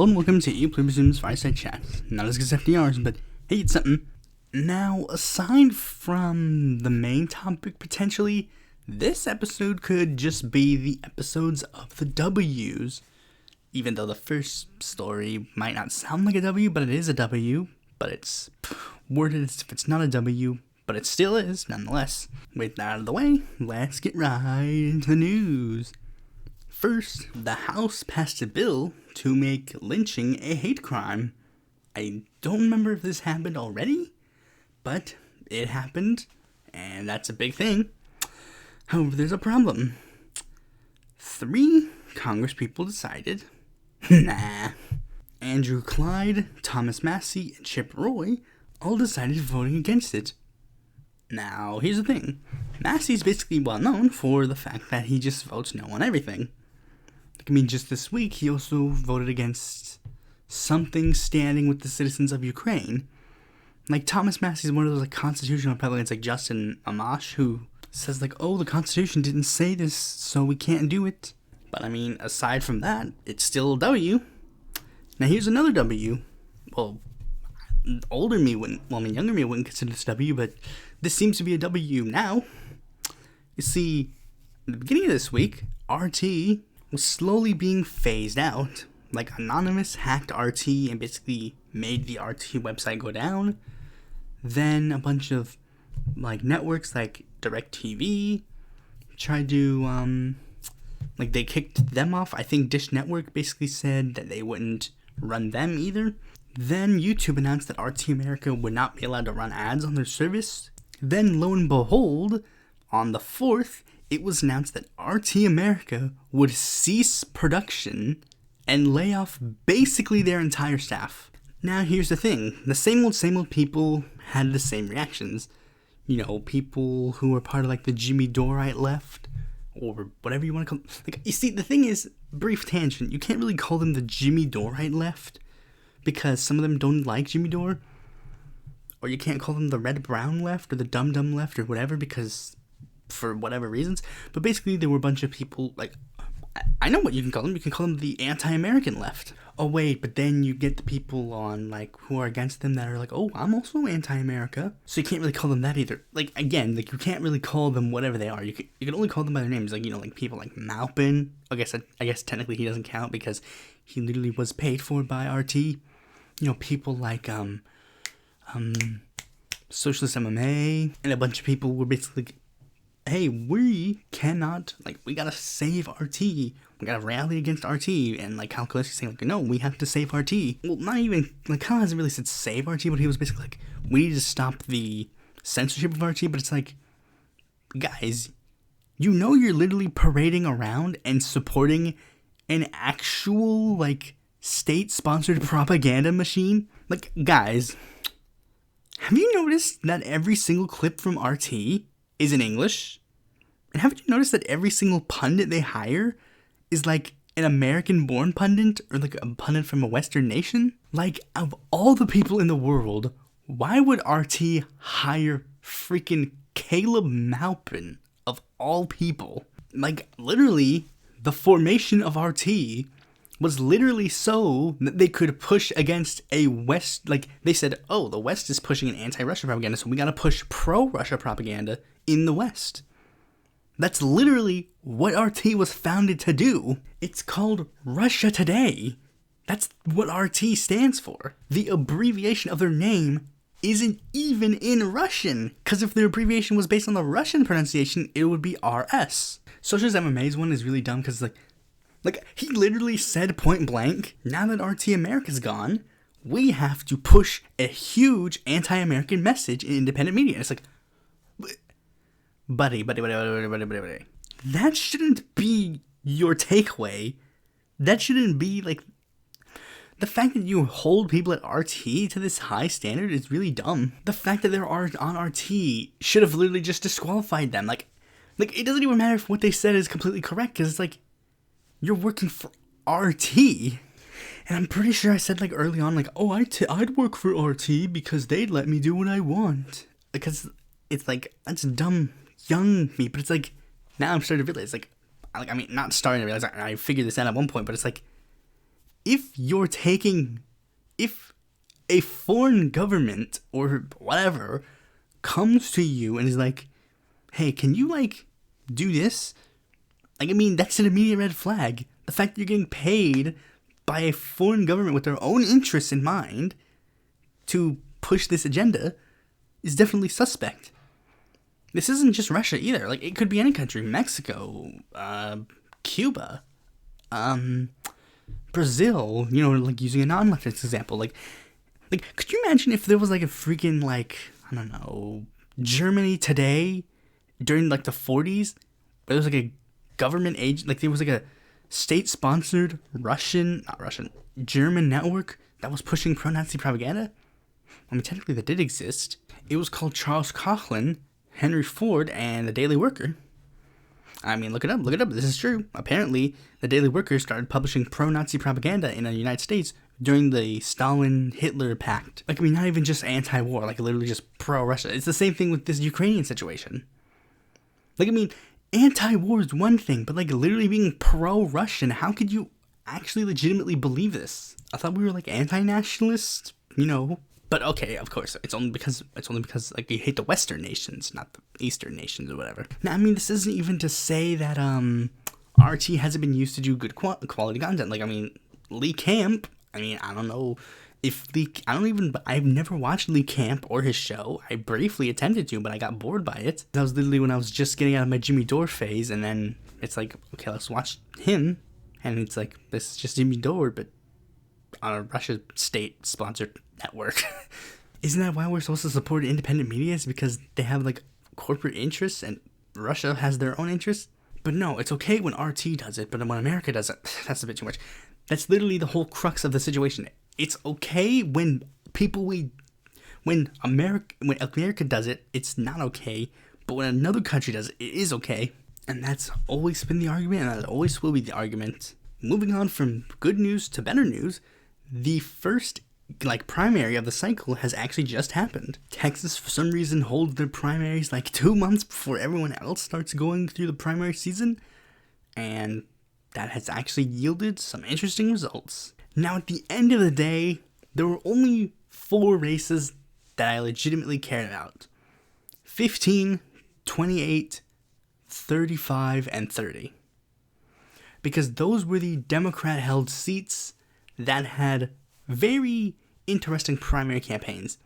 Hello and welcome to Pluribus Unum's Fireside Chat. Not as good as FDR's, but hey, it's something. Now, aside from the main topic, potentially, this episode could just be the episodes of the W's. Even though the first story might not sound like a W, but it is a W. But it's worded as if it's not a W, but it still is, nonetheless. With that out of the way, let's get right into the news. First, the House passed a bill to make lynching a hate crime. I don't remember if this happened already, but it happened, and that's a big thing. However, there's a problem. 3 congresspeople decided, nah. Andrew Clyde, Thomas Massey, and Chip Roy all decided voting against it. Now, here's the thing. Massey's basically well known for the fact that he just votes no on everything. I mean, just this week, he also voted against something standing with the citizens of Ukraine. Like, Thomas Massey is one of those, constitutional Republicans, like Justin Amash, who says, oh, the Constitution didn't say this, so we can't do it. But, I mean, aside from that, it's still a W. Now, here's another W. Well, younger me wouldn't consider this a W, but this seems to be a W now. You see, at the beginning of this week, RT was slowly being phased out. Anonymous hacked RT and basically made the RT website go down. Then a bunch of, networks like DirecTV tried to, they kicked them off. I think Dish Network basically said that they wouldn't run them either. Then YouTube announced that RT America would not be allowed to run ads on their service. Then, lo and behold, on the 4th, it was announced that RT America would cease production and lay off basically their entire staff. Now, here's the thing. The same old people had the same reactions. People who were part of, the Jimmy Dorite left, or whatever you want to call them. You see, the thing is, brief tangent, you can't really call them the Jimmy Dorite left, because some of them don't like Jimmy Dore. Or you can't call them the Red Brown left, or the Dum Dum left, or whatever, because for whatever reasons. But basically, there were a bunch of people, I know what you can call them. You can call them the anti-American left. Oh, wait, but then you get the people on, who are against them that are oh, I'm also anti-America. So you can't really call them that either. Again, you can't really call them whatever they are. You can only call them by their names. People like Maupin. I guess technically he doesn't count because he literally was paid for by RT. People like, Socialist MMA. And a bunch of people were basically hey, we cannot, we gotta save RT. We gotta rally against RT. And, Kyle Kalinske saying, no, we have to save RT. Well, not even, Kyle hasn't really said save RT, but he was basically we need to stop the censorship of RT. But it's guys, you're literally parading around and supporting an actual, state-sponsored propaganda machine. Guys, have you noticed that every single clip from RT is in English? And haven't you noticed that every single pundit they hire is an American-born pundit or a pundit from a Western nation? Of all the people in the world, why would RT hire freaking Caleb Maupin of all people? Literally, the formation of RT was literally so that they could push against a West, they said, oh, the West is pushing an anti-Russia propaganda, so we gotta push pro-Russia propaganda in the West. That's literally what RT was founded to do. It's called Russia Today. That's what RT stands for. The abbreviation of their name isn't even in Russian, because if their abbreviation was based on the Russian pronunciation, it would be RS. Socialist MMA's one is really dumb, because he literally said point blank, now that RT America's gone, we have to push a huge anti-American message in independent media. And it's buddy. That shouldn't be your takeaway. That shouldn't be, the fact that you hold people at RT to this high standard is really dumb. The fact that they're on RT should have literally just disqualified them. It doesn't even matter if what they said is completely correct, because it's you're working for RT. And I'm pretty sure I said, early on, oh, I'd work for RT because they'd let me do what I want. Because it's, that's dumb young me. But it's, now I'm starting to realize, I mean, not starting to realize, I figured this out at one point, but it's if a foreign government or whatever comes to you and is like, hey, can you, like, do this? Like, I mean, that's an immediate red flag. The fact that you're getting paid by a foreign government with their own interests in mind to push this agenda is definitely suspect. This isn't just Russia either. Like, it could be any country. Mexico, Cuba, Brazil, you know, like, using a non-leftist example. Like, could you imagine if there was, like, a freaking, like, I don't know, Germany today during, like, the 40s, where there was, like, a government age, like, there was, like, a state-sponsored German network that was pushing pro-Nazi propaganda? I mean, technically that did exist. It was called Charles Coughlin, Henry Ford, and the Daily Worker. I mean, look it up, this is true. Apparently, the Daily Worker started publishing pro-Nazi propaganda in the United States during the Stalin-Hitler pact. Like, I mean, not even just anti-war, like, literally just pro-Russia. It's the same thing with this Ukrainian situation. Like, I mean, anti-war is one thing, but, like, literally being pro-Russian, how could you actually legitimately believe this? I thought we were, like, anti-nationalists, you know. But okay, of course, it's only because like, you hate the Western nations, not the Eastern nations or whatever. Now, I mean, this isn't even to say that RT hasn't been used to do good quality content. Like, I mean, Lee Camp. I mean, I don't know if I've never watched Lee Camp or his show. I briefly attempted to, but I got bored by it. That was literally when I was just getting out of my Jimmy Dore phase, and then it's like, okay, let's watch him, and it's like, this is just Jimmy Dore, but on a Russia state-sponsored network. Isn't that why we're supposed to support independent media? Is because they have, like, corporate interests and Russia has their own interests? But no, it's okay when RT does it, but when America does it, that's a bit too much. That's literally the whole crux of the situation. It's okay when when America does it, it's not okay. But when another country does it, it is okay. And that's always been the argument, and that always will be the argument. Moving on from good news to better news, the first, like, primary of the cycle has actually just happened. Texas, for some reason, holds their primaries, like, 2 months before everyone else starts going through the primary season. And that has actually yielded some interesting results. Now, at the end of the day, there were only 4 races that I legitimately cared about. 15, 28, 35, and 30. Because those were the Democrat-held seats that had very interesting primary campaigns.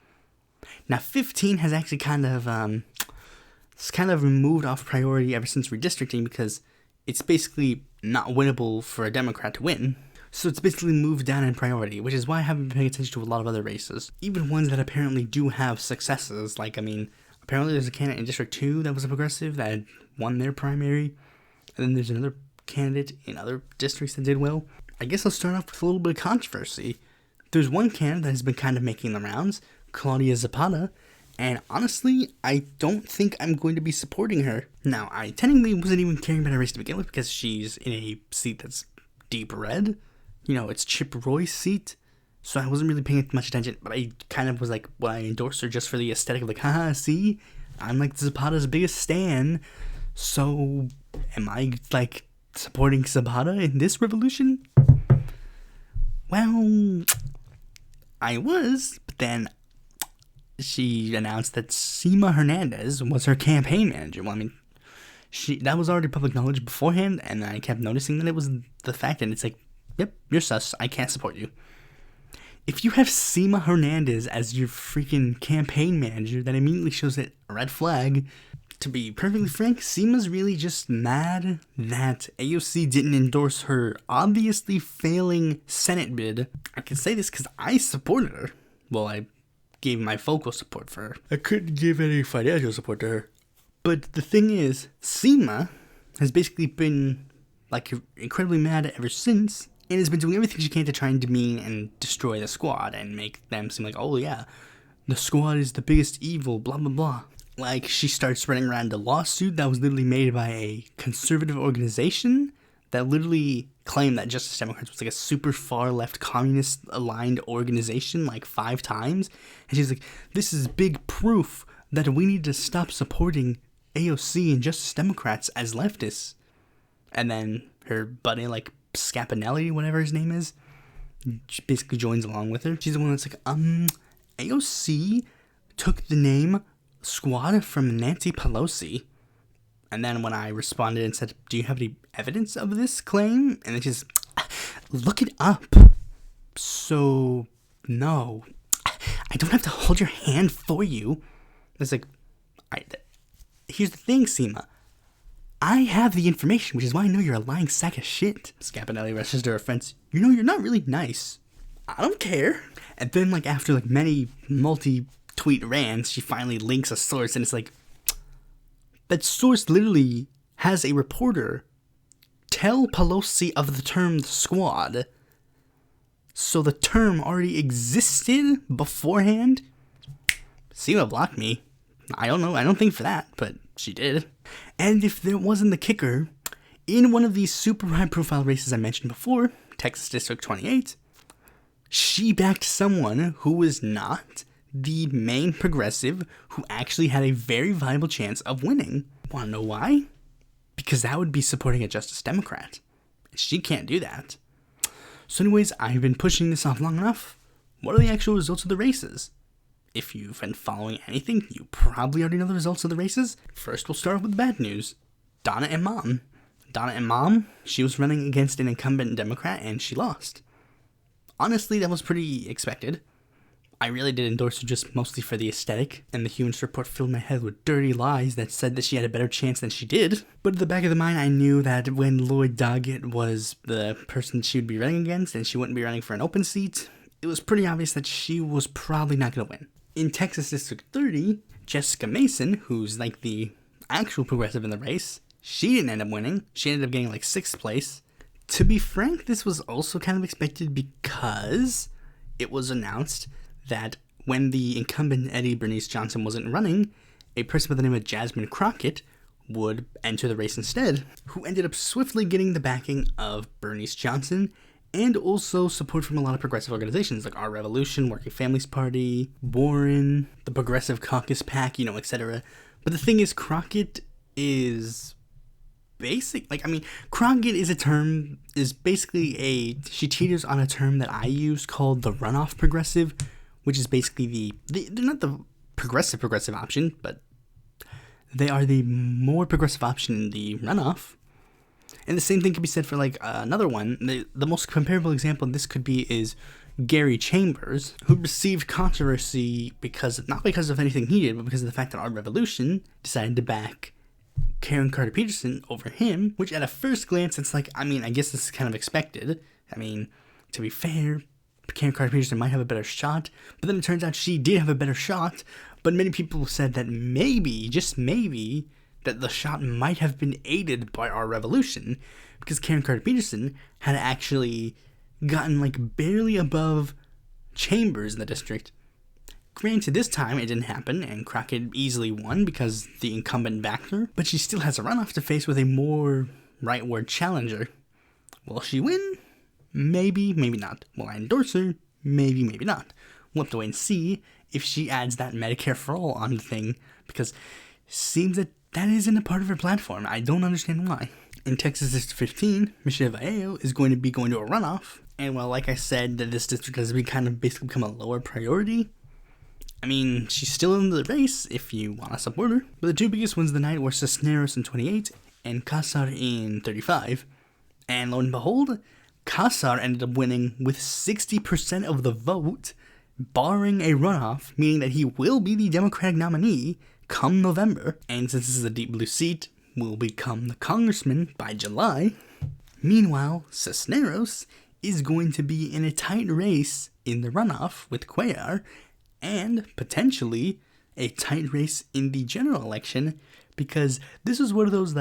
Now, 15 has actually kind of moved off priority ever since redistricting, because it's basically not winnable for a Democrat to win. So it's basically moved down in priority, which is why I haven't been paying attention to a lot of other races. Even ones that apparently do have successes. Like, I mean, apparently there's a candidate in District 2 that was a progressive that had won their primary. And then there's another candidate in other districts that did well. I guess I'll start off with a little bit of controversy. There's one candidate that has been kind of making the rounds, Claudia Zapata, and honestly, I don't think I'm going to be supporting her. Now, I technically wasn't even caring about her race to begin with, because she's in a seat that's deep red. You know, it's Chip Roy's seat, so I wasn't really paying much attention, but I kind of was like, well, I endorsed her just for the aesthetic of, like, haha, see? I'm, like, Zapata's biggest stan, so am I, like, supporting Zapata in this revolution? Well, I was, but then she announced that Seema Hernandez was her campaign manager. Well, I mean, that was already public knowledge beforehand, and I kept noticing that it was the fact, and it's like, yep, you're sus, I can't support you. If you have Seema Hernandez as your freaking campaign manager, that immediately shows it a red flag. To be perfectly frank, Seema's really just mad that AOC didn't endorse her obviously failing Senate bid. I can say this because I supported her. Well, I gave my vocal support for her. I couldn't give any financial support to her. But the thing is, Seema has basically been, like, incredibly mad ever since, and has been doing everything she can to try and demean and destroy the squad and make them seem like, oh yeah, the squad is the biggest evil, blah blah blah. Like, she started spreading around a lawsuit that was literally made by a conservative organization that literally claimed that Justice Democrats was, like, a super far left communist aligned organization, like, 5 times. And she's like, this is big proof that we need to stop supporting AOC and Justice Democrats as leftists. And then her buddy, like, Scapinelli, whatever his name is, basically joins along with her. She's the one that's like, AOC took the name squad from Nancy Pelosi. And then when I responded and said, do you have any evidence of this claim? And it just, look it up. So, no. I don't have to hold your hand for you. It's like, here's the thing, Seema. I have the information, which is why I know you're a lying sack of shit. Scapinelli rushes to her friends. You know, you're not really nice. I don't care. And then, after, many multi-tweet rants, she finally links a source, and it's like, that source literally has a reporter tell Pelosi of the term squad. So the term already existed beforehand? Seema blocked me. I don't know. I don't think for that, but she did. And if there wasn't the kicker, in one of these super high-profile races I mentioned before, Texas District 28, she backed someone who was not the main progressive who actually had a very viable chance of winning. Want to know why? Because that would be supporting a Justice Democrat. She can't do that. So anyways, I've been pushing this off long enough. What are the actual results of the races? If you've been following anything, you probably already know the results of the races. First, we'll start with the bad news. Donna Imam, she was running against an incumbent Democrat and she lost. Honestly, that was pretty expected. I really did endorse her just mostly for the aesthetic, and the Humans Report filled my head with dirty lies that said that she had a better chance than she did. But at the back of the mind, I knew that when Lloyd Doggett was the person she would be running against, and she wouldn't be running for an open seat, it was pretty obvious that she was probably not going to win. In Texas District 30, Jessica Mason, who's the actual progressive in the race, she didn't end up winning. She ended up getting 6th place. To be frank, this was also kind of expected because it was announced that when the incumbent Eddie Bernice Johnson wasn't running, a person by the name of Jasmine Crockett would enter the race instead, who ended up swiftly getting the backing of Bernice Johnson and also support from a lot of progressive organizations like Our Revolution, Working Families Party, Warren, the Progressive Caucus PAC, etc. But the thing is, Crockett is Crockett is basically she teeters on a term that I use called the runoff progressive, which is basically they're not the progressive option, but they are the more progressive option in the runoff. And the same thing can be said for another one. The most comparable example this could be is Gary Chambers, who received controversy not because of anything he did, but because of the fact that Our Revolution decided to back Karen Carter Peterson over him, which at a first glance, it's I guess this is kind of expected. To be fair, Karen Carter Peterson might have a better shot, but then it turns out she did have a better shot, but many people said that maybe, just maybe, that the shot might have been aided by Our Revolution, because Karen Carter Peterson had actually gotten barely above Chambers in the district. Granted, this time it didn't happen, and Crockett easily won because the incumbent backed her, but she still has a runoff to face with a more rightward challenger. Will she win? Maybe, maybe not. Will I endorse her? Maybe, maybe not. We'll have to wait and see if she adds that Medicare for All on the thing, because it seems that isn't a part of her platform. I don't understand why. In Texas District 15, Michelle Vallejo is going to be going to a runoff, and while like I said that this district has basically become a lower priority, she's still in the race if you want to support her. But the two biggest ones of the night were Cisneros in 28 and Casar in 35. And lo and behold, Casar ended up winning with 60% of the vote, barring a runoff, meaning that he will be the Democratic nominee come November. And since this is a deep blue seat, will become the congressman by July. Meanwhile, Cisneros is going to be in a tight race in the runoff with Cuellar, and potentially a tight race in the general election, because this is one of those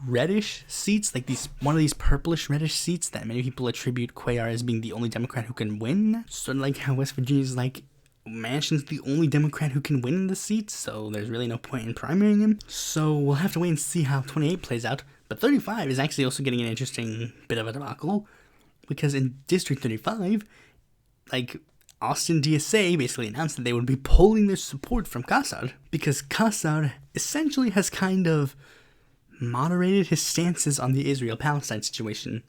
reddish seats, one of these purplish reddish seats that many people attribute Cuellar as being the only Democrat who can win. Sort of how West Virginia's Manchin's the only Democrat who can win the seat, so there's really no point in primarying him. So we'll have to wait and see how 28 plays out. But 35 is actually also getting an interesting bit of a debacle, because in District 35, Austin DSA basically announced that they would be pulling their support from Casar, because Casar essentially has kind of moderated his stances on the Israel-Palestine situation.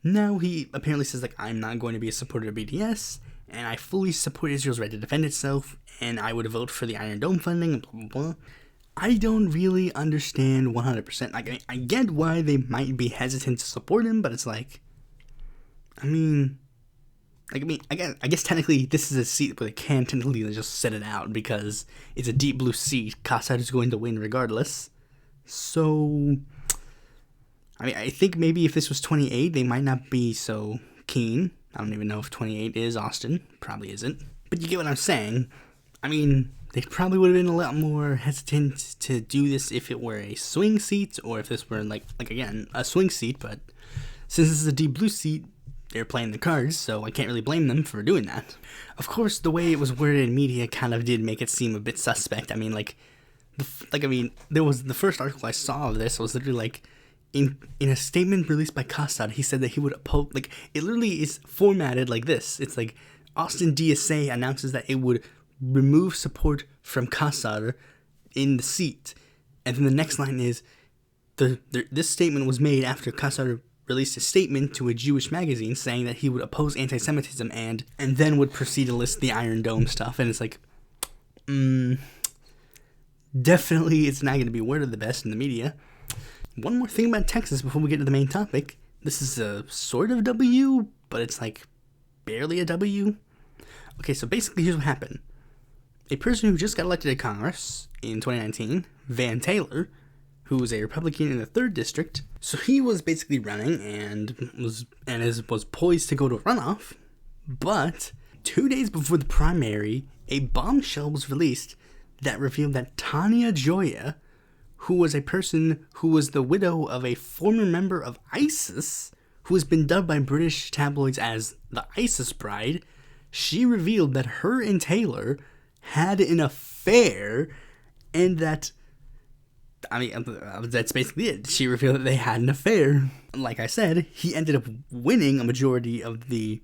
Now he apparently says, like, I'm not going to be a supporter of BTS, and I fully support Israel's right to defend itself, and I would vote for the Iron Dome funding, and blah, blah, blah. I don't really understand 100%. Like, I get why they might be hesitant to support him, but it's like, I guess technically this is a seat where they can technically just set it out because it's a deep blue seat. Kassad is going to win regardless. So, I think maybe if this was 28, they might not be so keen. I don't even know if 28 is Austin. Probably isn't. But you get what I'm saying. They probably would have been a lot more hesitant to do this if it were a swing seat, or if this were, like again, a swing seat, but since this is a deep blue seat, they're playing the cards, so I can't really blame them for doing that. Of course, the way it was worded in media kind of did make it seem a bit suspect. There was the first article I saw of this was literally like, in a statement released by Kassad, he said that he would oppose, like, it literally is formatted like this. It's like, Austin DSA announces that it would remove support from Kassad in the seat. And then the next line is, this statement was made after Kassad released a statement to a Jewish magazine saying that he would oppose anti-Semitism and then would proceed to list the Iron Dome stuff. And it's like, definitely it's not going to be worded the best in the media. One more thing about Texas before we get to the main topic. This is a sort of W, but it's like barely a W. Okay, so basically here's what happened. A person who just got elected to Congress in 2019, Van Taylor, who was a Republican in the 3rd District, so he was basically running and was poised to go to a runoff, but 2 days before the primary, a bombshell was released that revealed that Tanya Joya, who was a person who was the widow of a former member of ISIS, who has been dubbed by British tabloids as the ISIS bride, she revealed that her and Taylor had an affair, and that, that's basically it. She revealed that they had an affair. Like I said, he ended up winning a majority of the,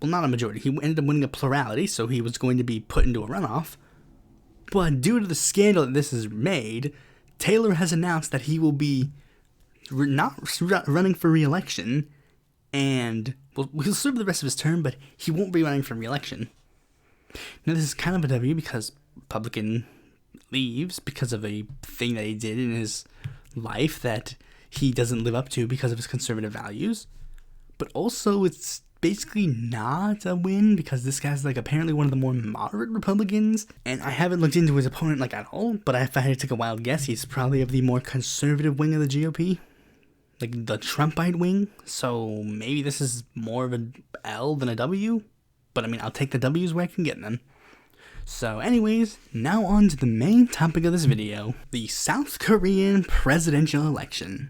well, not a majority, he ended up winning a plurality, so he was going to be put into a runoff. But due to the scandal that this has made, Taylor has announced that he will be not running for re-election, and he'll serve the rest of his term, but he won't be running for re-election. Now, this is kind of a W because Republican leaves because of a thing that he did in his life that he doesn't live up to because of his conservative values. But also, it's basically not a win because this guy's like apparently one of the more moderate Republicans, and I haven't looked into his opponent like at all, but if I had to take a wild guess, he's probably of the more conservative wing of the GOP, like the Trumpite wing. So maybe this is more of an L than a W, but I'll take the W's where I can get them. So anyways, now on to the main topic of this video, the South Korean presidential election.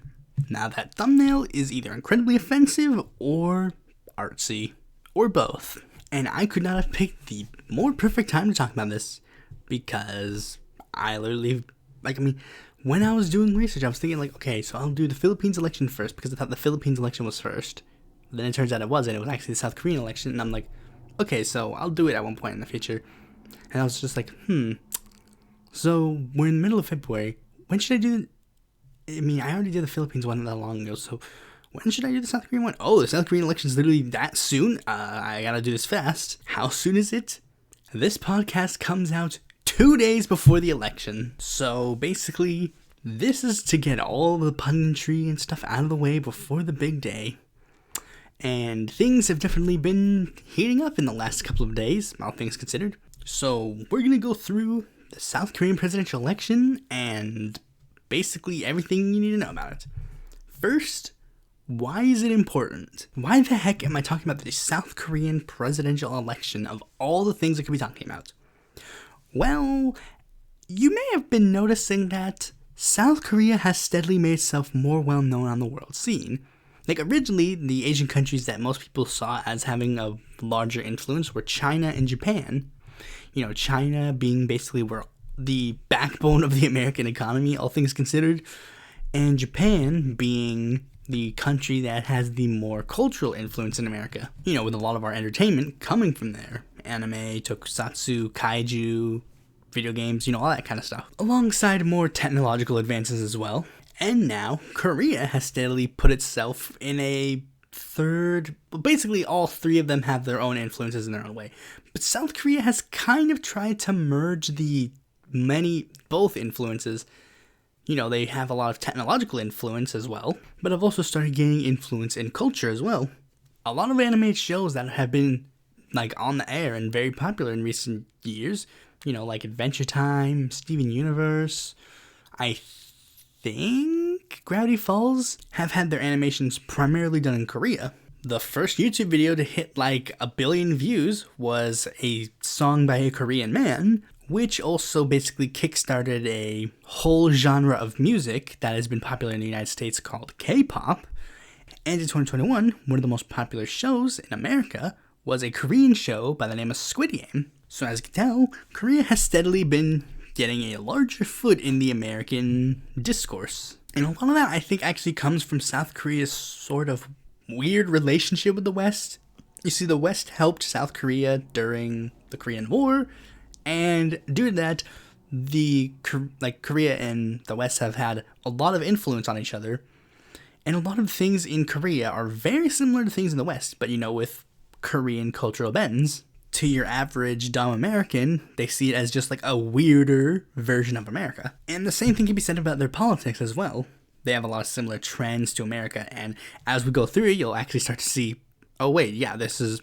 Now that thumbnail is either incredibly offensive or artsy, or both. And I could not have picked the more perfect time to talk about this, because I literally, when I was doing research, I was thinking okay, so I'll do the Philippines election first, because I thought the Philippines election was first. Then it turns out it wasn't, it was actually the South Korean election, and I'm like, okay, so I'll do it at one point in the future. And I was just like, so we're in the middle of February, when should I do I already did the Philippines one not that long ago, so when should I do the South Korean one? Oh, the South Korean election is literally that soon? I gotta do this fast. How soon is it? This podcast comes out 2 days before the election. So basically, this is to get all the punditry and stuff out of the way before the big day. And things have definitely been heating up in the last couple of days, all things considered. So we're gonna go through the South Korean presidential election and basically everything you need to know about it. First, why is it important? Why the heck am I talking about the South Korean presidential election of all the things I could be talking about? Well, you may have been noticing that South Korea has steadily made itself more well known on the world scene. Originally, the Asian countries that most people saw as having a larger influence were China and Japan. China being basically the backbone of the American economy, all things considered, and Japan being the country that has the more cultural influence in America, with a lot of our entertainment coming from there. Anime, tokusatsu, kaiju, video games, all that kind of stuff. Alongside more technological advances as well. And now, Korea has steadily put itself in a third, but basically all three of them have their own influences in their own way. But South Korea has kind of tried to merge both influences. They have a lot of technological influence as well, but have also started gaining influence in culture as well. A lot of animated shows that have been on the air and very popular in recent years, like Adventure Time, Steven Universe, I think Gravity Falls, have had their animations primarily done in Korea. The first YouTube video to hit 1 billion views was a song by a Korean man, which also basically kickstarted a whole genre of music that has been popular in the United States called K-pop. And in 2021, one of the most popular shows in America was a Korean show by the name of Squid Game. So as you can tell, Korea has steadily been getting a larger foot in the American discourse. And a lot of that, I think, actually comes from South Korea's sort of weird relationship with the West. You see, the West helped South Korea during the Korean War, and due to that, Korea and the West have had a lot of influence on each other. And a lot of things in Korea are very similar to things in the West, but with Korean cultural bends. To your average dumb American, they see it as just a weirder version of America. And the same thing can be said about their politics as well. They have a lot of similar trends to America, and as we go through it, you'll actually start to see, oh wait, yeah, this is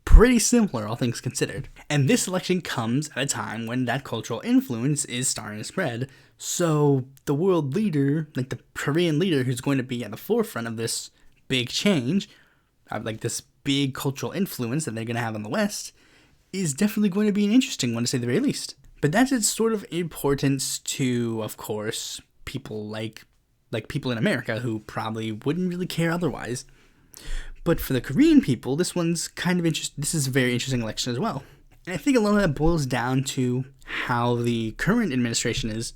pretty similar, all things considered. And this election comes at a time when that cultural influence is starting to spread. So the world leader, the Korean leader who's going to be at the forefront of this big change, this big cultural influence that they're going to have in the West, is definitely going to be an interesting one, to say the very least. But that's its sort of importance to, of course, people like people in America who probably wouldn't really care otherwise. But for the Korean people, this one's kind of interesting. This is a very interesting election as well. And I think a lot of that boils down to how the current administration is.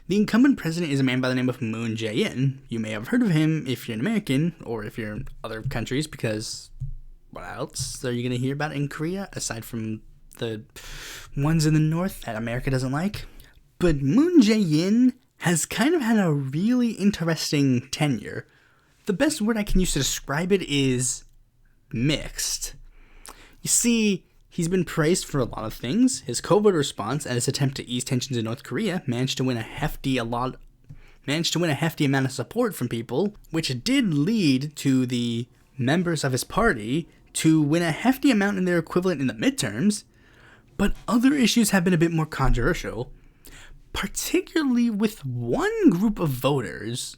The incumbent president is a man by the name of Moon Jae-in. You may have heard of him if you're an American, or if you're in other countries, because what else are you going to hear about in Korea, aside from the ones in the north that America doesn't like? But Moon Jae-in has kind of had a really interesting tenure. The best word I can use to describe it is mixed. You see, he's been praised for a lot of things. His COVID response and his attempt to ease tensions in North Korea managed to win a hefty amount of support from people, which did lead to the members of his party to win a hefty amount in their equivalent in the midterms. But other issues have been a bit more controversial, particularly with one group of voters: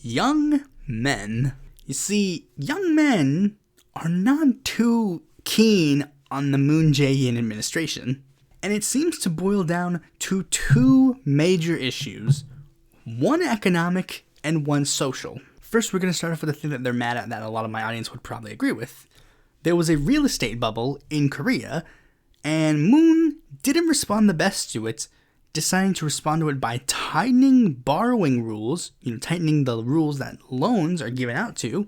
young men. You see, young men are not too keen on the Moon Jae-in administration, and it seems to boil down to two major issues: one economic and one social. First, we're going to start off with the thing that they're mad at that a lot of my audience would probably agree with. There was a real estate bubble in Korea, and Moon didn't respond the best to it, deciding to respond to it by tightening borrowing rules, tightening the rules that loans are given out to,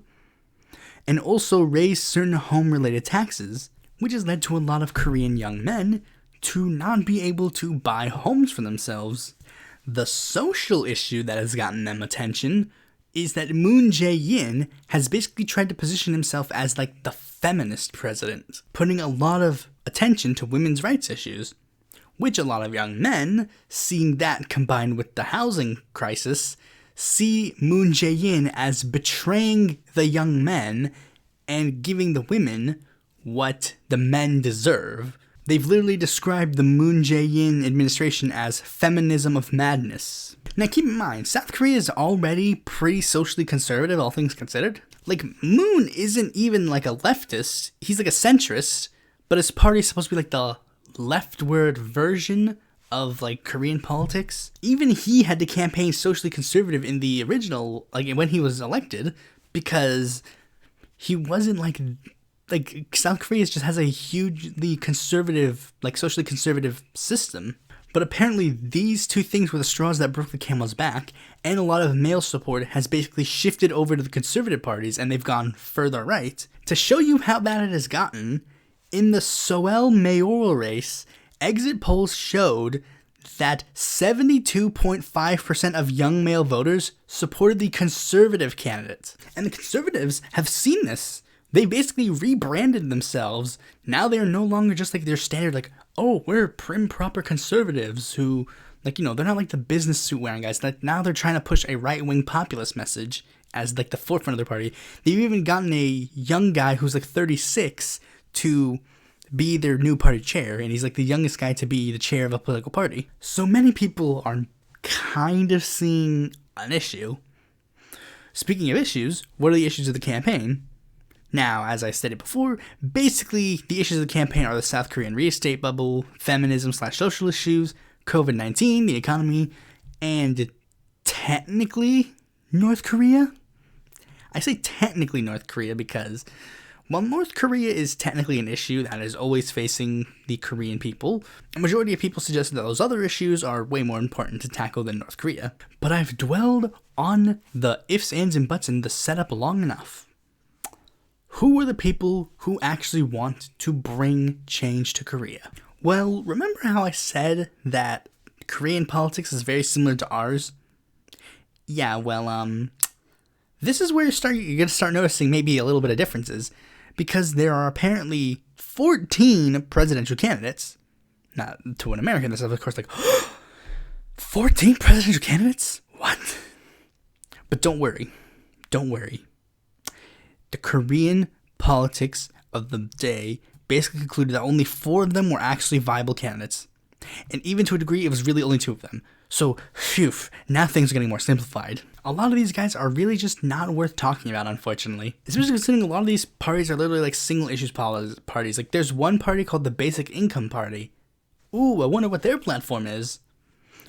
and also raise certain home-related taxes, which has led to a lot of Korean young men to not be able to buy homes for themselves. The social issue that has gotten them attention is that Moon Jae-in has basically tried to position himself as the feminist president, putting a lot of attention to women's rights issues, which a lot of young men, seeing that combined with the housing crisis, see Moon Jae-in as betraying the young men and giving the women what the men deserve. They've literally described the Moon Jae-in administration as feminism of madness. Now keep in mind, South Korea is already pretty socially conservative, all things considered. Moon isn't even a leftist, he's a centrist, but his party is supposed to be the leftward version of Korean politics. Even he had to campaign socially conservative in the original, when he was elected, because he wasn't South Korea just has a hugely conservative, socially conservative system. But apparently these two things were the straws that broke the camel's back, and a lot of male support has basically shifted over to the conservative parties, and they've gone further right. To show you how bad it has gotten, in the Seoul mayoral race, exit polls showed that 72.5% of young male voters supported the conservative candidates. And the conservatives have seen this. They basically rebranded themselves. Now they are no longer just like their standard, like, oh, we're prim proper conservatives who, like, you know, they're not like the business suit wearing guys. Like, now they're trying to push a right-wing populist message as like the forefront of their party. They've even gotten a young guy who's like 36 to be their new party chair, and he's like the youngest guy to be the chair of a political party. So many people are kind of seeing an issue. Speaking of issues, what are the issues of the campaign? Now, as I stated before, basically the issues of the campaign are the South Korean real estate bubble, feminism/social issues, COVID-19, the economy, and technically North Korea. I say technically North Korea because while North Korea is technically an issue that is always facing the Korean people, a majority of people suggest that those other issues are way more important to tackle than North Korea. But I've dwelled on the ifs, ands, and buts in the setup long enough. Who are the people who actually want to bring change to Korea? Well, remember how I said that Korean politics is very similar to ours? Yeah, well, this is where you're going to start noticing maybe a little bit of differences, because there are apparently 14 presidential candidates. Not to an American, this is of course like, 14 presidential candidates? What? But don't worry. The Korean politics of the day basically concluded that only 4 of them were actually viable candidates. And even to a degree, it was really only 2 of them. So, phew, now things are getting more simplified. A lot of these guys are really just not worth talking about, unfortunately. Especially considering a lot of these parties are literally like single issues parties. Like, there's one party called the Basic Income Party. Ooh, I wonder what their platform is.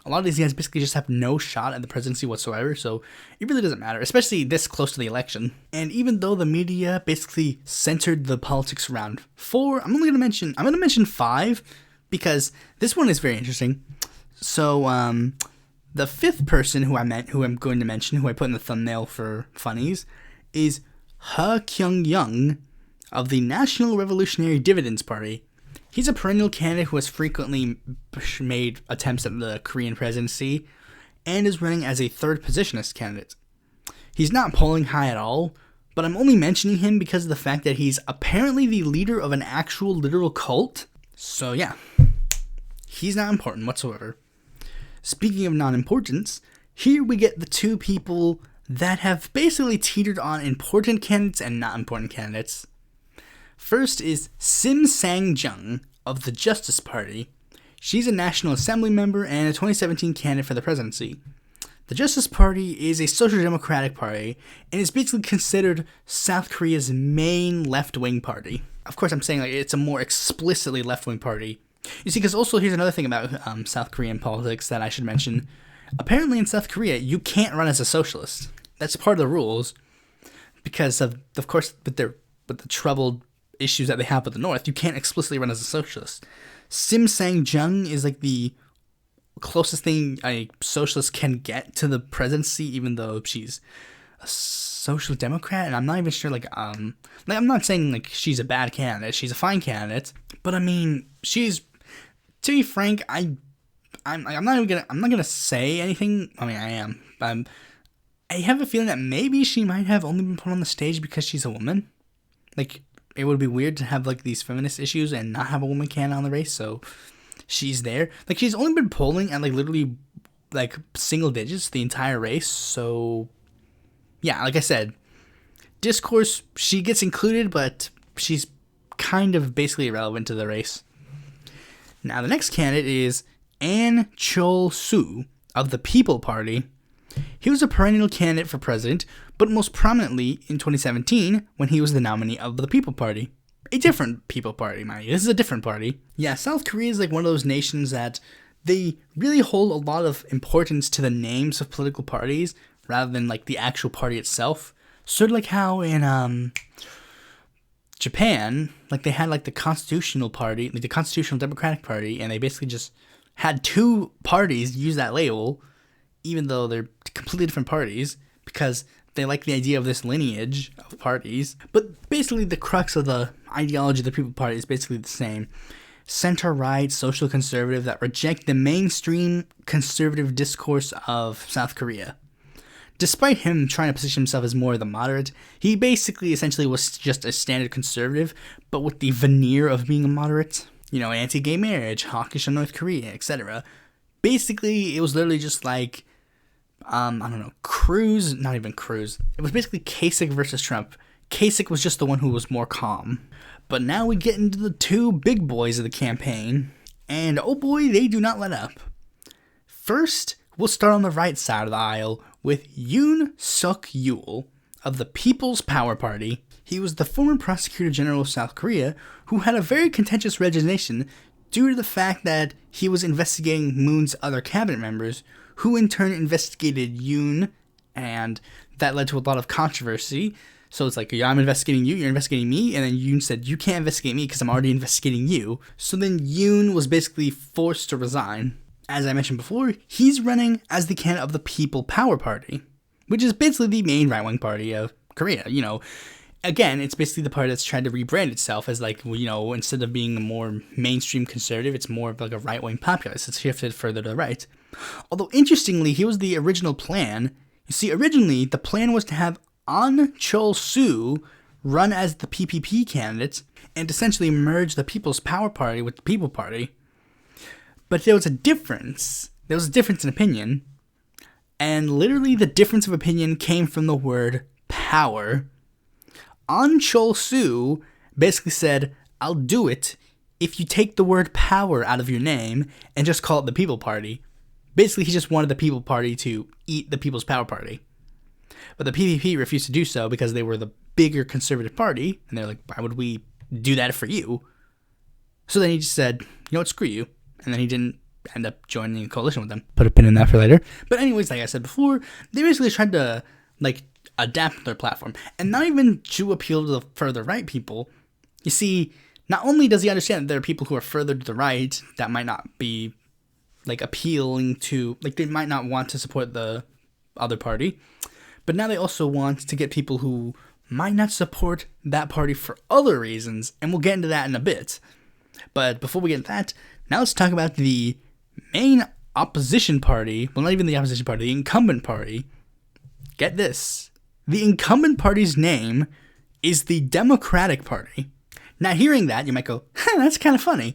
A lot of these guys basically just have no shot at the presidency whatsoever, so it really doesn't matter, especially this close to the election. And even though the media basically centered the politics around 4, I'm going to mention 5, because this one is very interesting. So, the 5th person who I'm going to mention, who I put in the thumbnail for funnies, is Kyung-young of the National Revolutionary Dividends Party. He's a perennial candidate who has frequently made attempts at the Korean presidency and is running as a third positionist candidate. He's not polling high at all, but I'm only mentioning him because of the fact that he's apparently the leader of an actual literal cult. So yeah, he's not important whatsoever. Speaking of non-importance, here we get the 2 people that have basically teetered on important candidates and not important candidates. First is Sang-jung of the Justice Party. She's a National Assembly member and a 2017 candidate for the presidency. The Justice Party is a social democratic party and is basically considered South Korea's main left-wing party. Of course, I'm saying like it's a more explicitly left-wing party. You see, because also here's another thing about South Korean politics that I should mention. Apparently in South Korea, you can't run as a socialist. That's part of the rules, because of course, with the troubled issues that they have with the North, you can't explicitly run as a socialist. Sang-jung is like the closest thing a socialist can get to the presidency, even though she's a social democrat, and I'm not even sure, I'm not saying like she's a bad candidate, she's a fine candidate, but I mean, to be frank, I'm not gonna say anything. I mean, I am. I have a feeling that maybe she might have only been put on the stage because she's a woman. Like, it would be weird to have like these feminist issues and not have a woman candidate on the race, so she's there. Like, she's only been polling at like literally like single digits the entire race, so yeah, like I said, discourse, she gets included, but she's kind of basically irrelevant to the race. Now, the next candidate is Cheol-soo of the People Party. He was a perennial candidate for president, but most prominently in 2017 when he was the nominee of the People Party. A different People Party, mind you. This is a different party. Yeah, South Korea is like one of those nations that they really hold a lot of importance to the names of political parties rather than like the actual party itself. Sort of like how in Japan, like they had like the Constitutional Party, like the Constitutional Democratic Party, and they basically just had 2 parties use that label, even though they're completely different parties, because they like the idea of this lineage of parties. But basically the crux of the ideology of the People Party is basically the same. center-right social conservative that reject the mainstream conservative discourse of South Korea. Despite him trying to position himself as more of the moderate, he basically essentially was just a standard conservative, but with the veneer of being a moderate. Anti-gay marriage, hawkish on North Korea, etc. Basically, it was literally just like, Cruz, not even Cruz. It was basically Kasich versus Trump. Kasich was just the one who was more calm. But now we get into the two big boys of the campaign, and oh boy, they do not let up. First, we'll start on the right side of the aisle with Yoon Seok-youl of the People's Power Party. He was the former Prosecutor General of South Korea who had a very contentious resignation due to the fact that he was investigating Moon's other cabinet members, who in turn investigated Yoon, and that led to a lot of controversy. So it's like, I'm investigating you, you're investigating me, and then Yoon said, you can't investigate me because I'm already investigating you. So then Yoon was basically forced to resign. As I mentioned before, he's running as the candidate of the People Power Party, which is basically the main right-wing party of Korea. Again, it's basically the party that's trying to rebrand itself as instead of being a more mainstream conservative, it's more of like a right-wing populist. It's shifted further to the right. Although, interestingly, here was the original plan. You see, originally, the plan was to have Cheol-soo run as the PPP candidate and essentially merge the People's Power Party with the People Party. But there was a difference. There was a difference in opinion. And literally the difference of opinion came from the word power. Cheol-soo basically said, I'll do it if you take the word power out of your name and just call it the People Party. Basically, he just wanted the People Party to eat the People's Power Party. But the PPP refused to do so because they were the bigger conservative party, and they're like, why would we do that for you? So then he just said, screw you. And then he didn't end up joining a coalition with them. Put a pin in that for later. But anyways, like I said before, they basically tried to, adapt their platform. And not even to appeal to the further right people. You see, not only does he understand that there are people who are further to the right that might not be, appealing to, they might not want to support the other party, but now they also want to get people who might not support that party for other reasons, and we'll get into that in a bit. But before we get into that, now let's talk about the main opposition party. Well, not even the opposition party, the incumbent party. Get this. The incumbent party's name is the Democratic Party. Now, hearing that, you might go, that's kind of funny.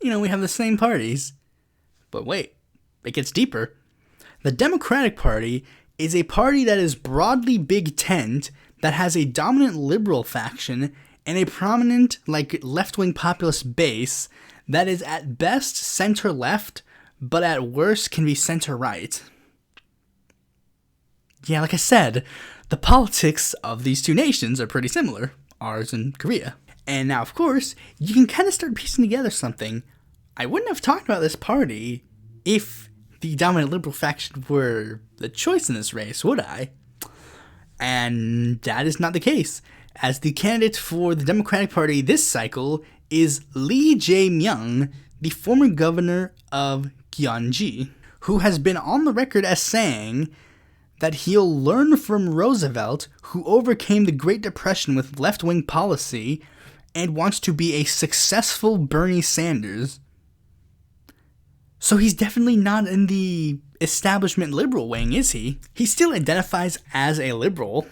We have the same parties. But wait, it gets deeper. The Democratic Party is a party that is broadly big tent, that has a dominant liberal faction and a prominent, left-wing populist base that is at best center-left, but at worst can be center-right. Yeah, like I said, the politics of these two nations are pretty similar, ours and Korea. And now, of course, you can kind of start piecing together something. I wouldn't have talked about this party if the dominant liberal faction were the choice in this race, would I? And that is not the case, as the candidate for the Democratic Party this cycle is Lee Jae-myung, the former governor of Gyeonggi, who has been on the record as saying that he'll learn from Roosevelt, who overcame the Great Depression with left-wing policy and wants to be a successful Bernie Sanders. So he's definitely not in the establishment liberal wing, is he? He still identifies as a liberal,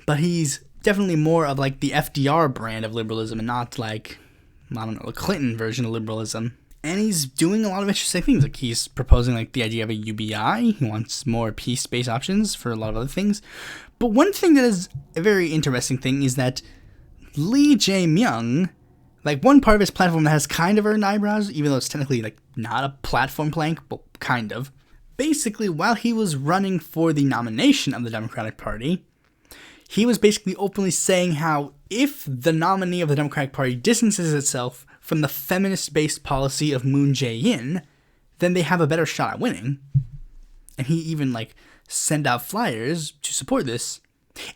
but he's definitely more of the FDR brand of liberalism and not a Clinton version of liberalism. And he's doing a lot of interesting things. He's proposing the idea of a UBI. He wants more peace-based options for a lot of other things. But one thing that is a very interesting thing is that Lee Jae-myung, one part of his platform that has kind of earned eyebrows, even though it's technically not a platform plank, but kind of. Basically, while he was running for the nomination of the Democratic Party, he was basically openly saying how if the nominee of the Democratic Party distances itself from the feminist-based policy of Moon Jae-in, then they have a better shot at winning. And he even sent out flyers to support this.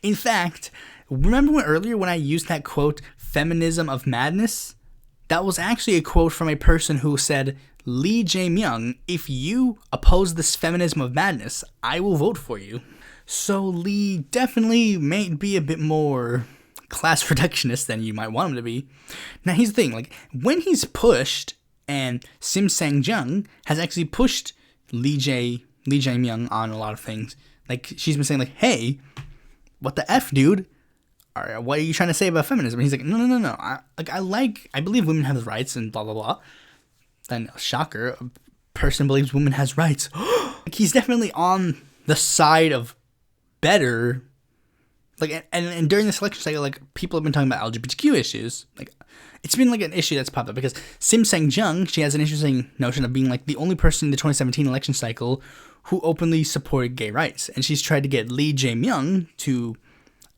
In fact, remember earlier when I used that quote, feminism of madness? That was actually a quote from a person who said, Lee Jae-myung, if you oppose this feminism of madness, I will vote for you. So Lee definitely may be a bit more class reductionist than you might want him to be. Now here's the thing, when he's pushed And Sang-jung has actually pushed Jae-myung on a lot of things. Like, she's been saying, like, hey, what the F, dude? What are you trying to say about feminism? And he's like, no. I believe women have rights and blah, blah, blah. Then, shocker, a person believes women has rights. Like, he's definitely on the side of better. Like, and during this election cycle, like, people have been talking about LGBTQ issues. Like, it's been, like, an issue that's popped up because Sang-jung, she has an interesting notion of being, like, the only person in the 2017 election cycle who openly supported gay rights. And she's tried to get Jae-myung to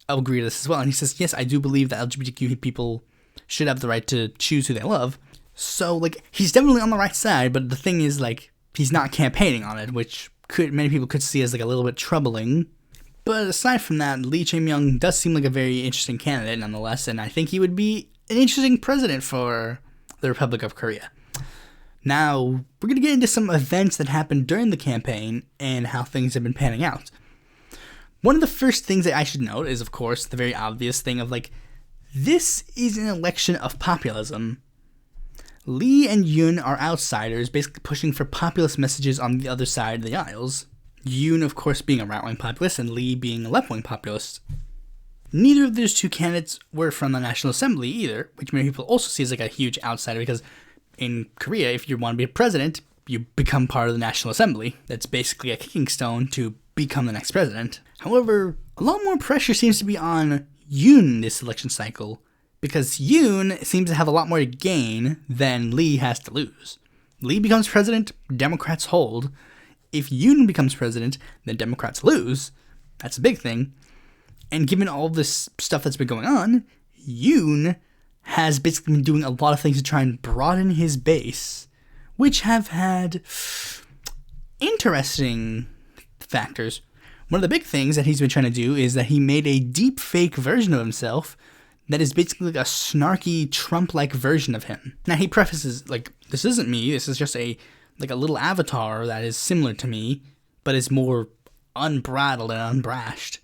agree to this as well. And he says, yes, I do believe that LGBTQ people should have the right to choose who they love. So, like, he's definitely on the right side, but the thing is, like, he's not campaigning on it, which many people could see as, like, a little bit troubling. But aside from that, Jae-myung does seem like a very interesting candidate nonetheless, and I think he would be an interesting president for the Republic of Korea. Now, we're going to get into some events that happened during the campaign and how things have been panning out. One of the first things that I should note is, of course, the very obvious thing of, like, this is an election of populism. Lee and Yoon are outsiders, basically pushing for populist messages on the other side of the aisles. Yoon, of course, being a right-wing populist, and Lee being a left-wing populist. Neither of those two candidates were from the National Assembly either, which many people also see as, like, a huge outsider, because in Korea, if you want to be a president, you become part of the National Assembly. That's basically a kicking stone to become the next president. However, a lot more pressure seems to be on Yoon this election cycle, because Yoon seems to have a lot more to gain than Lee has to lose. Lee becomes president, Democrats hold. If Yoon becomes president, then Democrats lose. That's a big thing. And given all this stuff that's been going on, Yoon has basically been doing a lot of things to try and broaden his base, which have had interesting factors. One of the big things that he's been trying to do is that he made a deep fake version of himself that is basically like a snarky Trump-like version of him. Now, he prefaces, like, this isn't me, this is just a little avatar that is similar to me, but is more unbridled and unbrashed.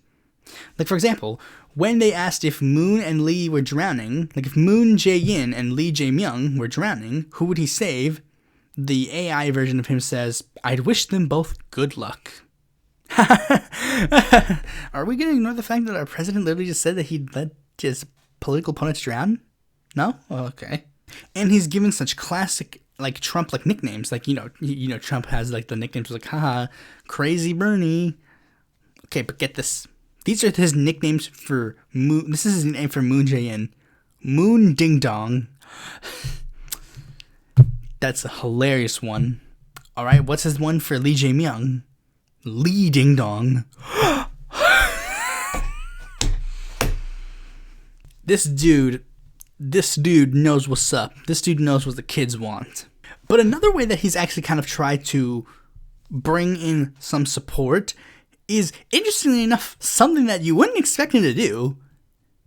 Like, for example, when they asked if Moon and Lee were drowning, like if Moon Jae-in and Lee Jae-myung were drowning, who would he save? The AI version of him says, I'd wish them both good luck. Are we going to ignore the fact that our president literally just said that he'd let his political opponents drown? No? Oh, okay. And he's given such classic, like, Trump-like nicknames. Like, you know, Trump has, like, the nicknames like, haha, Crazy Bernie. Okay, but get this. These are his nicknames for Moon. This is his name for Moon Jae-in. Moon Ding Dong. That's a hilarious one. All right, what's his one for Lee Jae-myung? Lee Ding Dong. This dude knows what's up. This dude knows what the kids want. But another way that he's actually kind of tried to bring in some support is, interestingly enough, something that you wouldn't expect him to do.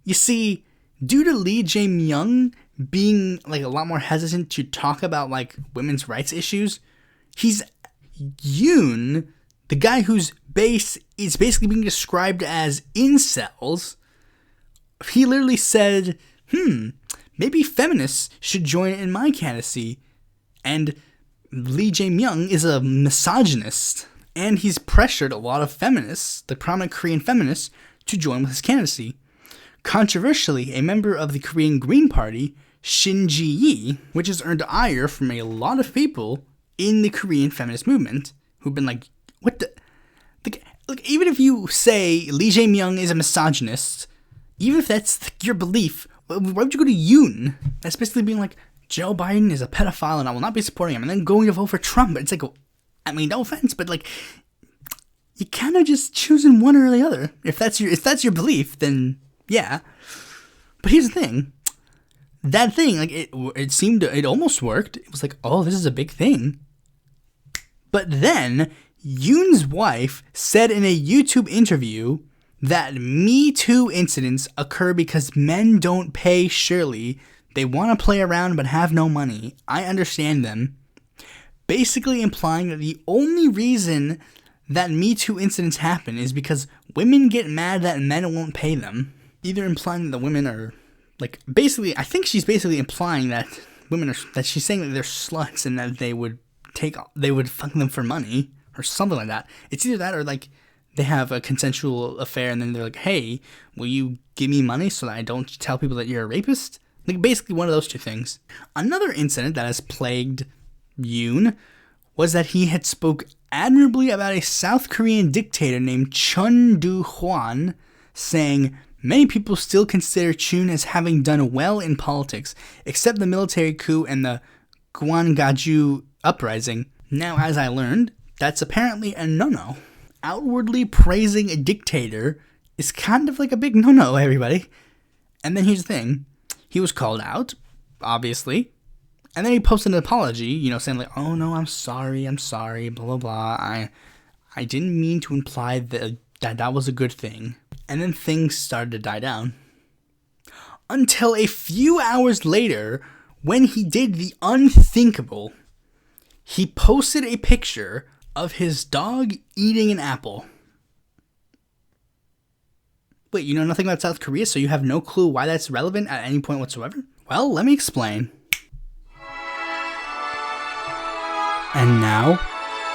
You see, due to Lee Jae-myung being, like, a lot more hesitant to talk about, like, women's rights issues, he's Yoon, the guy whose base is basically being described as incels. He literally said, maybe feminists should join in my candidacy. And Lee Jae-myung is a misogynist. And he's pressured a lot of feminists, the prominent Korean feminists, to join with his candidacy. Controversially, a member of the Korean Green Party, Shin Ji-yi, which has earned ire from a lot of people in the Korean feminist movement, who've been like, what the... Like, even if you say Lee Jae-myung is a misogynist, even if that's your belief, why would you go to Yoon? That's basically being like, Joe Biden is a pedophile and I will not be supporting him, and then going to vote for Trump. It's like, I mean, no offense, but, like, you kind of just choosing one or the other. If that's your belief, then yeah. But here's the thing. That thing, like, it almost worked. It was like, oh, this is a big thing. But then Yoon's wife said in a YouTube interview that Me Too incidents occur because men don't pay Shirley. They want to play around but have no money. I understand them. Basically implying that the only reason that Me Too incidents happen is because women get mad that men won't pay them. Either implying that the women are, like, basically, I think she's basically implying that women are, that she's saying that they're sluts and that they would fuck them for money or something like that. It's either that or like they have a consensual affair and then they're like, hey, will you give me money so that I don't tell people that you're a rapist? Like basically one of those two things. Another incident that has plagued Yoon was that he had spoke admirably about a South Korean dictator named Chun Do-hwan, saying, many people still consider Chun as having done well in politics, except the military coup and the Gwangaju uprising. Now, as I learned, that's apparently a no-no. Outwardly praising a dictator is kind of like a big no-no, everybody. And then here's the thing. He was called out, obviously. And then he posted an apology, saying like, oh no, I'm sorry, blah, blah, blah. I didn't mean to imply that was a good thing. And then things started to die down. Until a few hours later, when he did the unthinkable, he posted a picture of his dog eating an apple. Wait, you know nothing about South Korea, so you have no clue why that's relevant at any point whatsoever? Well, let me explain. And now,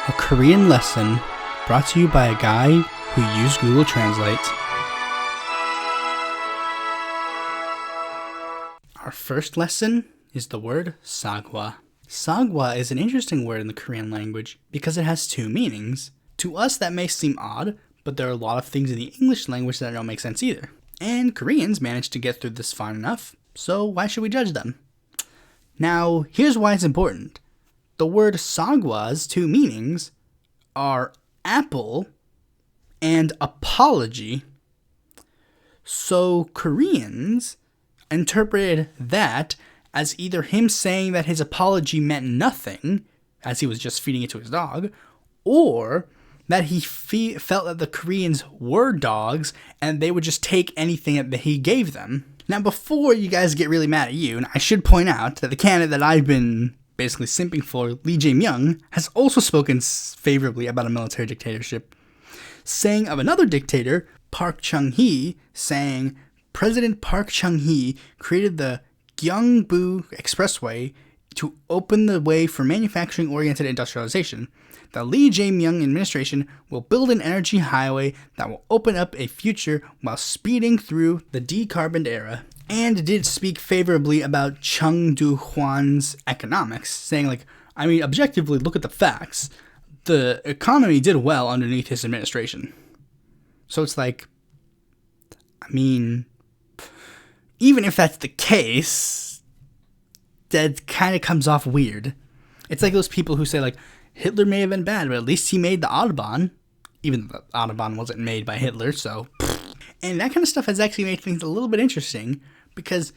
a Korean lesson brought to you by a guy who used Google Translate. Our first lesson is the word sagwa. Sagwa is an interesting word in the Korean language because it has two meanings. To us, that may seem odd, but there are a lot of things in the English language that don't make sense either. And Koreans managed to get through this fine enough, so why should we judge them? Now, here's why it's important. The word sagwa's two meanings are apple and apology. So Koreans interpreted that as either him saying that his apology meant nothing, as he was just feeding it to his dog, or that he felt that the Koreans were dogs and they would just take anything that he gave them. Now, before you guys get really mad at you, and I should point out that the candidate that I've been basically simping for, Lee Jae-myung, has also spoken favorably about a military dictatorship, saying of another dictator, Park Chung-hee, saying, President Park Chung-hee created the Gyeongbu Expressway to open the way for manufacturing-oriented industrialization. The Lee Jae-myung administration will build an energy highway that will open up a future while speeding through the decarboned era. And did speak favorably about Chung Do-hwan's economics, saying objectively, look at the facts. The economy did well underneath his administration. So it's even if that's the case, that kind of comes off weird. It's like those people who say, Hitler may have been bad, but at least he made the Autobahn. Even though the Autobahn wasn't made by Hitler, so... And that kind of stuff has actually made things a little bit interesting, because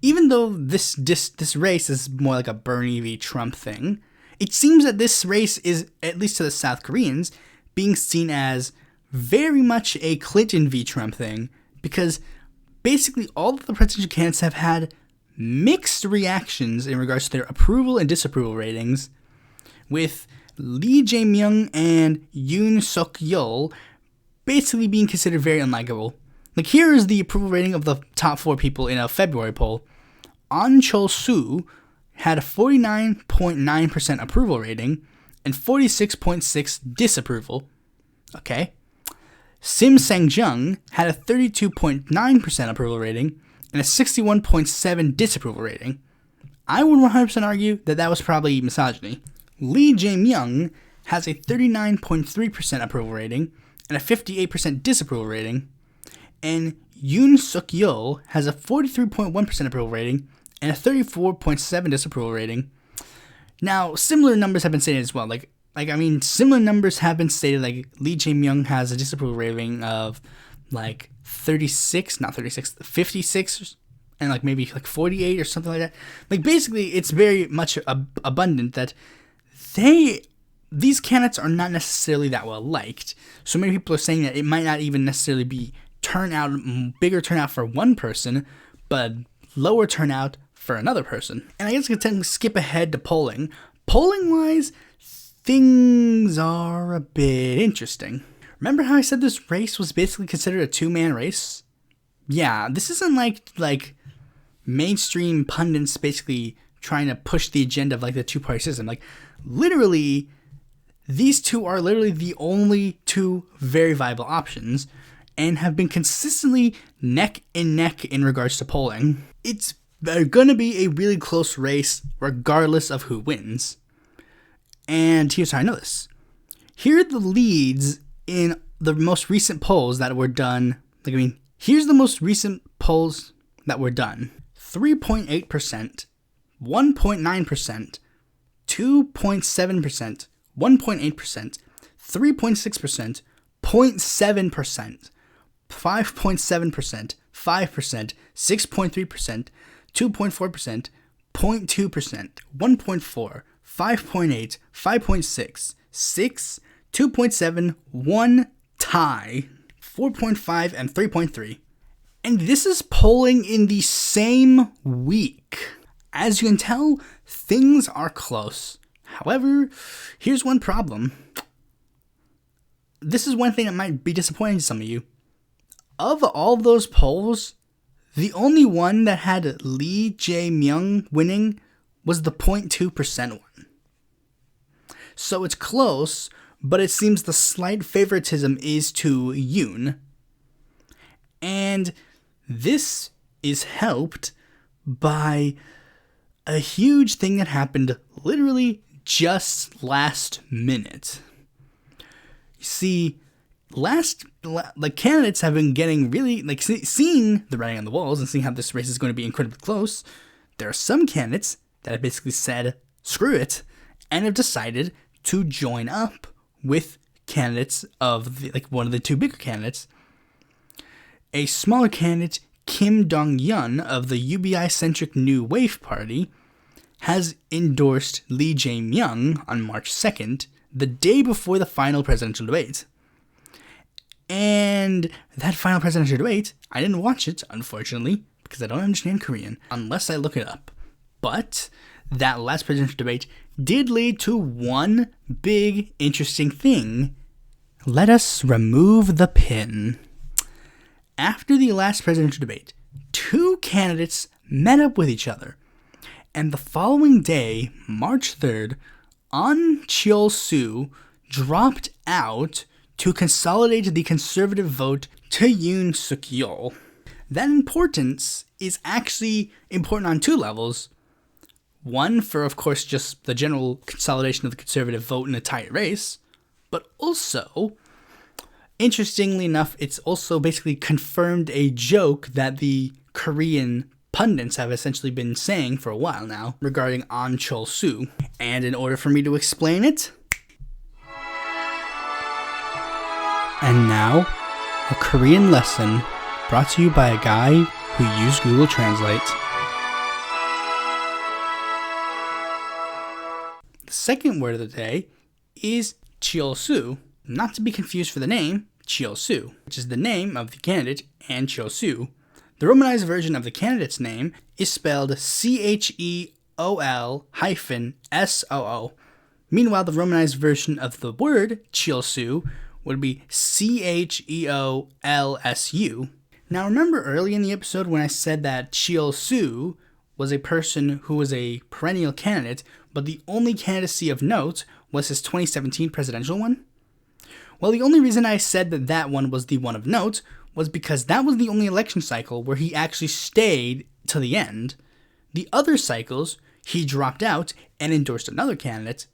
even though this race is more like a Bernie v. Trump thing, it seems that this race is, at least to the South Koreans, being seen as very much a Clinton v. Trump thing, because basically all of the presidential candidates have had mixed reactions in regards to their approval and disapproval ratings, with Lee Jae-myung and Yoon Seok-youl basically being considered very unlikable. Here is the approval rating of the top 4 people in a February poll. Cheol-soo had a 49.9% approval rating and 46.6% disapproval. Okay. Sang-jung had a 32.9% approval rating and a 61.7% disapproval rating. I would 100% argue that was probably misogyny. Lee Jae-myung has a 39.3% approval rating and a 58% disapproval rating. And Yoon Seok-youl has a 43.1% approval rating and a 34.7% disapproval rating. Now, similar numbers have been stated as well. Similar numbers have been stated. Lee Jae-myung has a disapproval rating of 56, and maybe 48 or something like that. Basically, it's very much abundant that these candidates are not necessarily that well liked. So many people are saying that it might not even necessarily be bigger turnout for one person, but lower turnout for another person. And I guess I can skip ahead to polling. Polling-wise, things are a bit interesting. Remember how I said this race was basically considered a two-man race? Yeah, this isn't like mainstream pundits basically trying to push the agenda of like the two-party system. Like literally, these two are literally the only two very viable options and have been consistently neck and neck in regards to polling. It's going to be a really close race regardless of who wins. And here's how I know this. Here are the leads in the most recent polls that were done. Here's the most recent polls that were done. 3.8%, 1.9%, 2.7%, 1.8%, 3.6%, 0.7%, 5.7%, 5%, 6.3%, 2.4%, 0.2%, 1.4%, 5.8%, 5.6%, 6%, 2.7%, 1 tie, 4.5%, and 3.3%. And this is polling in the same week. As you can tell, things are close. However, here's one problem. This is one thing that might be disappointing to some of you. Of all those polls, the only one that had Lee Jae-myung winning was the 0.2% one. So it's close, but it seems the slight favoritism is to Yoon. And this is helped by a huge thing that happened literally just last minute. You see, the candidates have been getting really, seeing the writing on the walls and seeing how this race is going to be incredibly close. There are some candidates that have basically said, screw it, and have decided to join up with candidates of one of the two bigger candidates. A smaller candidate, Kyung-young of the UBI-centric New Wave Party, has endorsed Lee Jae-myung on March 2nd, the day before the final presidential debate. And that final presidential debate, I didn't watch it, unfortunately, because I don't understand Korean, unless I look it up. But that last presidential debate did lead to one big, interesting thing. Let us remove the pin. After the last presidential debate, two candidates met up with each other. And the following day, March 3rd, Cheol-soo dropped out to consolidate the conservative vote to Yoon Seok-youl. That importance is actually important on two levels. One, for, of course, just the general consolidation of the conservative vote in a tight race. But also, interestingly enough, it's also basically confirmed a joke that the Korean pundits have essentially been saying for a while now regarding Cheol-soo. And in order for me to explain it, and now, a Korean lesson brought to you by a guy who used Google Translate. The second word of the day is Cheol-soo, not to be confused for the name, Cheol-soo, which is the name of the candidate, and Cheol-soo. The Romanized version of the candidate's name is spelled Cheol-soo. Meanwhile, the Romanized version of the word Cheol-soo would be Cheolsu. Now, remember early in the episode when I said that Cheol-soo was a person who was a perennial candidate, but the only candidacy of note was his 2017 presidential one? Well, the only reason I said that one was the one of note was because that was the only election cycle where he actually stayed to the end. The other cycles, he dropped out and endorsed another candidate,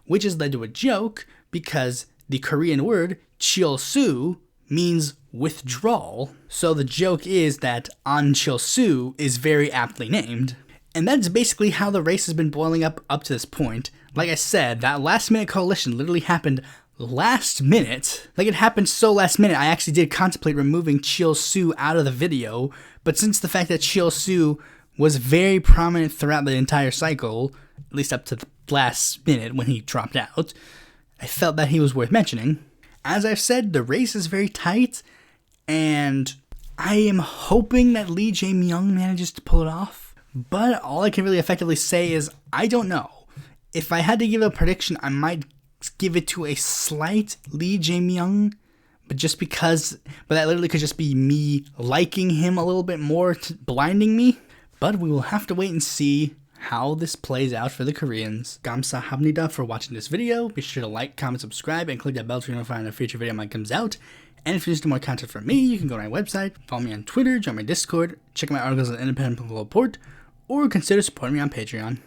which has led to a joke because the Korean word Cheol-soo means withdrawal. So the joke is that Cheol-soo is very aptly named. And that's basically how the race has been boiling up to this point. Like I said, that last minute coalition literally happened last minute. It happened so last minute, I actually did contemplate removing Cheol-soo out of the video, but since the fact that Cheol-soo was very prominent throughout the entire cycle, at least up to the last minute when he dropped out, I felt that he was worth mentioning. As I've said, the race is very tight, and I am hoping that Lee Jae-myung manages to pull it off, but all I can really effectively say is, I don't know. If I had to give a prediction, I might give it to a slight Lee Jae-myung, but that literally could just be me liking him a little bit more, blinding me. But we will have to wait and see how this plays out for the Koreans. Kamsahamnida for watching this video. Be sure to like, comment, subscribe, and click that bell to be notified when a future video comes out. And if you're interested in more content from me, you can go to my website, follow me on Twitter, join my Discord, check out my articles on independent political report, or consider supporting me on Patreon.